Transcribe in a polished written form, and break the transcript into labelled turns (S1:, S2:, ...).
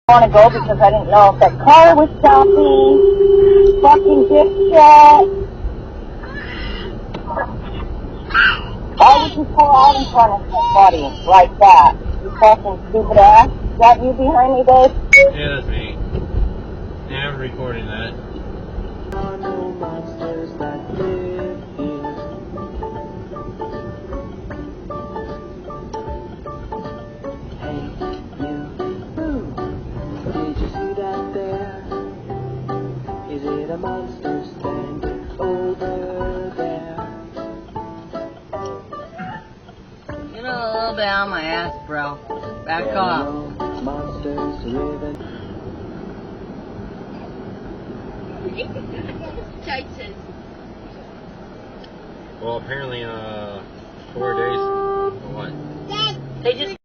S1: I want to go because I didn't know if that car was stopping. Fucking dipshit. Why would you pull out in front of somebody like that? You fucking stupid ass. Is that you behind me, babe?
S2: Yeah, that's me. Yeah, I'm recording that.
S3: Is it a monster standing over there?
S4: Get a little bit on my ass, bro. Back off.
S3: Monsters living.
S2: Well, apparently, 4 days. What?
S4: They just